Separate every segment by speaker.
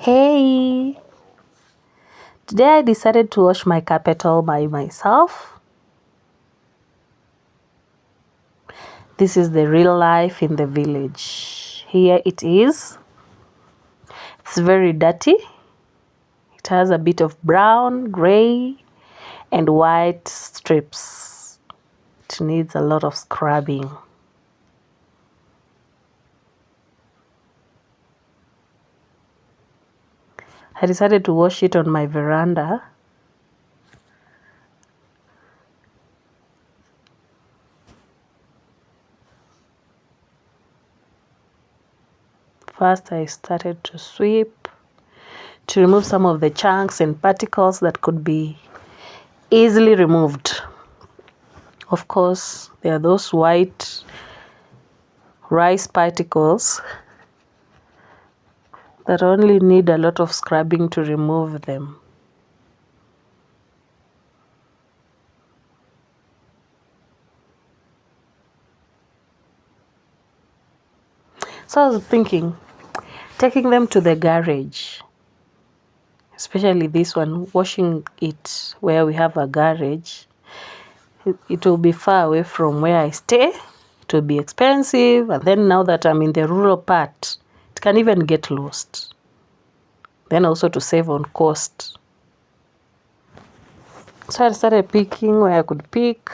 Speaker 1: Hey, today I decided to wash my carpet all by myself. This is the real life in the village. Here it is. It's very dirty. It has a bit of brown, gray, and white strips. It needs a lot of scrubbing. I decided to wash it on my veranda. First, I started to sweep to remove some of the chunks and particles that could be easily removed. Of course, there are those white rice particles that only need a lot of scrubbing to remove them. So I was thinking, taking them to the garage, especially this one, washing it where we have a garage, it will be far away from where I stay. It will be expensive, and then now that I'm in the rural part, it can even get lost. Then also to save on cost. So I started picking where I could pick,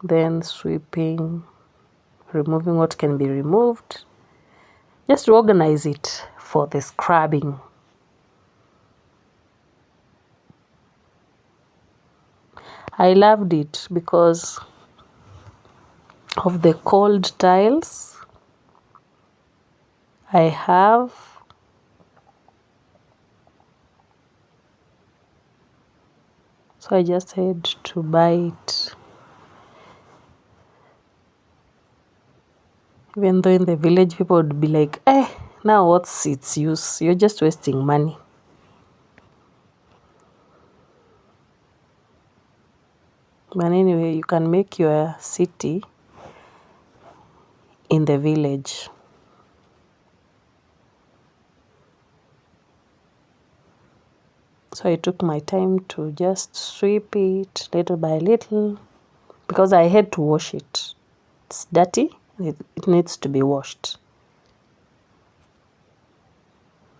Speaker 1: then sweeping, removing what can be removed, just to organize it for the scrubbing. I loved it because of the cold tiles I have. So I just had to buy it. Even though in the village people would be like, now what's its use? You're just wasting money. But anyway, you can make your city in the village. So I took my time to just sweep it little by little because I had to wash it. It's dirty, it needs to be washed.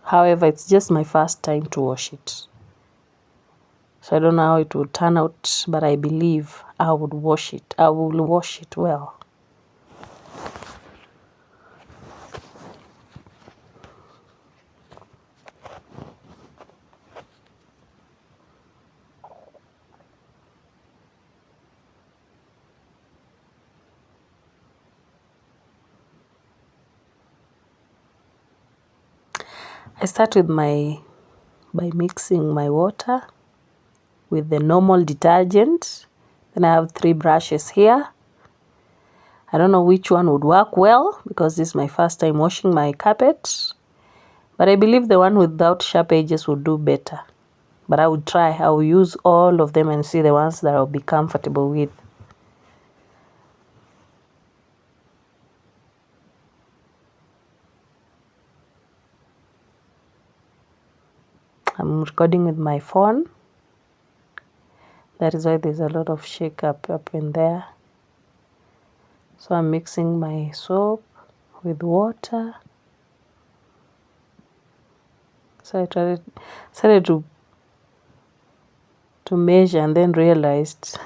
Speaker 1: However, it's just my first time to wash it. So I don't know how it will turn out, but I believe I would wash it. I will wash it well. I start with by mixing my water with the normal detergent. Then I have 3 brushes here. I don't know which one would work well because this is my first time washing my carpet. But I believe the one without sharp edges would do better. But I would try. I will use all of them and see the ones that I'll be comfortable with. I'm recording with my phone. That is why there's a lot of shake up in there. So I'm mixing my soap with water. So I started to measure and then realized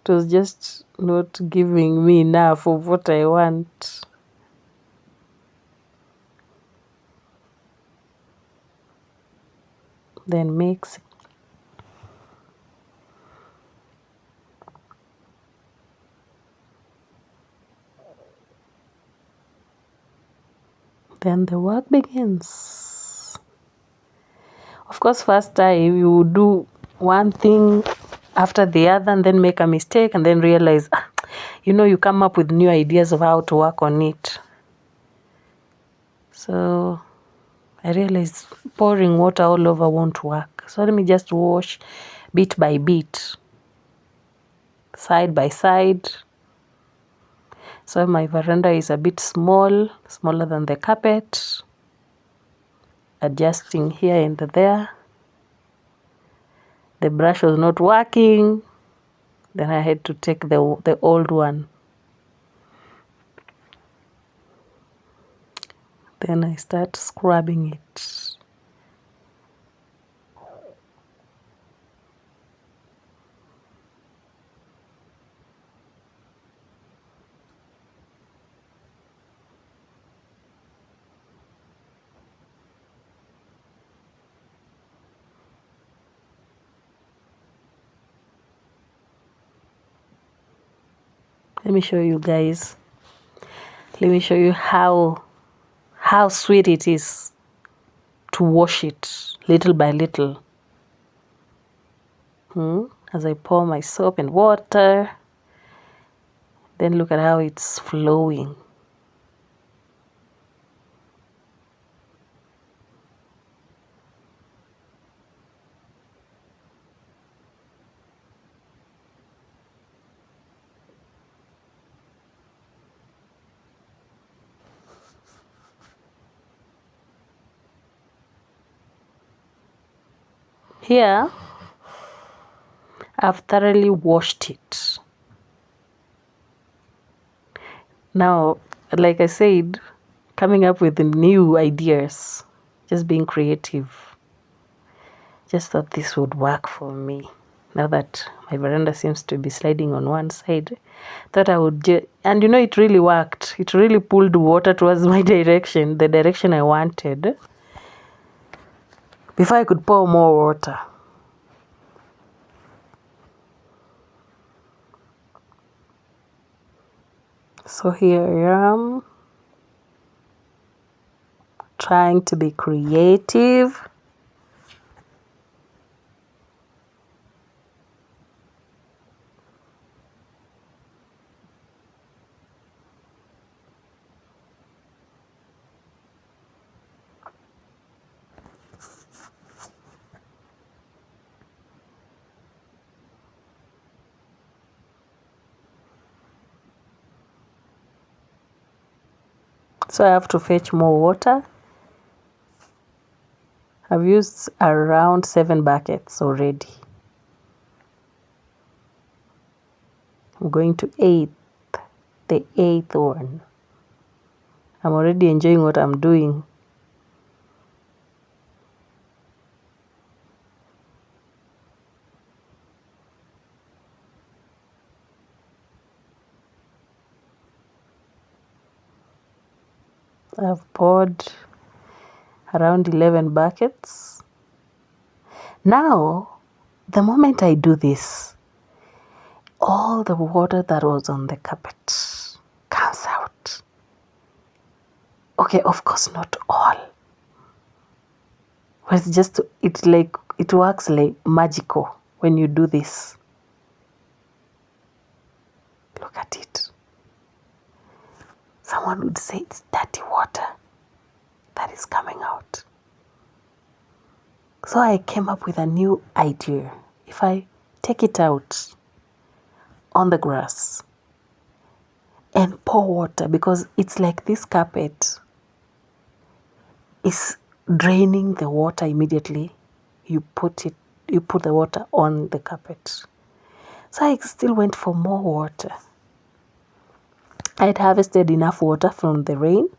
Speaker 1: it was just not giving me enough of what I want. Then mix. Then the work begins. Of course, first time you do one thing after the other and then make a mistake and then realize, you come up with new ideas of how to work on it. So I realized pouring water all over won't work. So let me just wash bit by bit, side by side. So my veranda is a bit smaller than the carpet. adjusting here and there. The brush was not working. Then I had to take the old one. Then I start scrubbing it. Let me show you guys. Let me show you how sweet it is to wash it little by little. As I pour my soap and water, then look at how it's flowing. Here, I've thoroughly washed it. Now, like I said, coming up with new ideas, just being creative. Just thought this would work for me. Now that my veranda seems to be sliding on one side, thought I would and you know, it really worked. It really pulled water towards my direction, the direction I wanted, before I could pour more water. So here I am, trying to be creative. So I have to fetch more water. I've used around 7 buckets already. I'm going to the eighth one. I'm already enjoying what I'm doing. I've poured around 11 buckets. Now, the moment I do this, all the water that was on the carpet comes out. Okay, of course, not all. But it works like magical when you do this. Look at it. Someone would say it's dirty water that is coming out. So I came up with a new idea. If I take it out on the grass and pour water, because it's like this carpet is draining the water immediately. You put the water on the carpet. So I still went for more water. I had harvested enough water from the rain.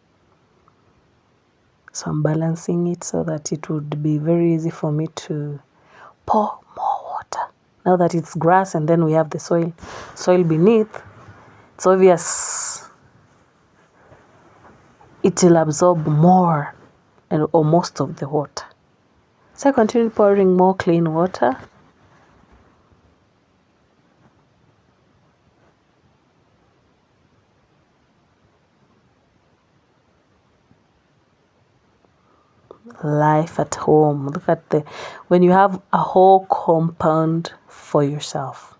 Speaker 1: So I'm balancing it so that it would be very easy for me to pour more water. Now that it's grass and then we have the soil beneath, it's obvious it will absorb more or most of the water. So I continue pouring more clean water. Life at home. Look at when you have a whole compound for yourself.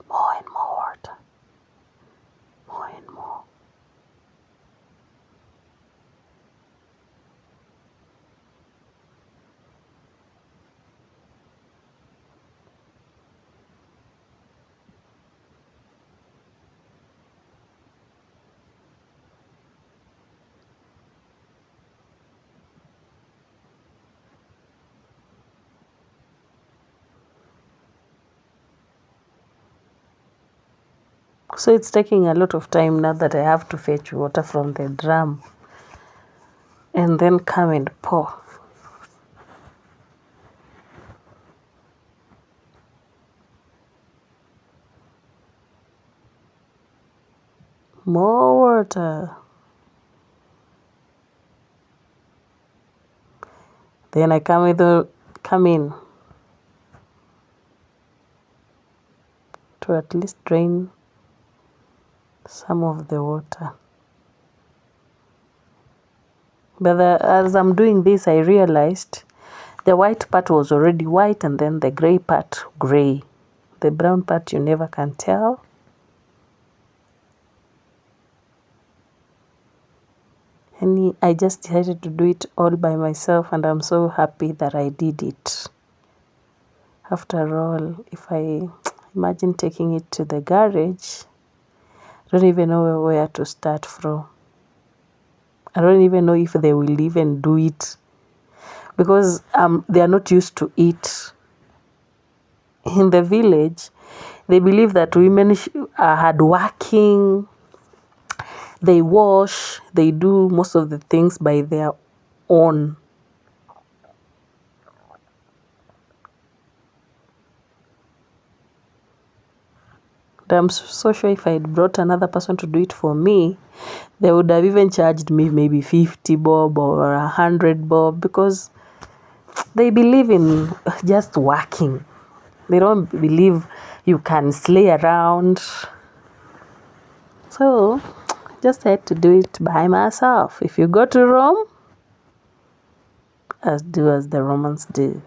Speaker 1: More and more water. More and more. So it's taking a lot of time now that I have to fetch water from the drum and then come and pour. More water. Then I come in to at least drain some of the water. But as I'm doing this, I realized the white part was already white and then the gray part gray. The brown part you never can tell. And I just decided to do it all by myself, and I'm so happy that I did it. After all, if I imagine taking it to the garage, I don't even know where to start from. I don't even know if they will even do it, because they are not used to it. In the village, they believe that women are hardworking. They wash, they do most of the things by their own. I'm so sure if I had brought another person to do it for me, they would have even charged me maybe 50 bob or 100 bob, because they believe in just working. They don't believe you can slay around. So just had to do it by myself. If you go to Rome, do as the Romans do.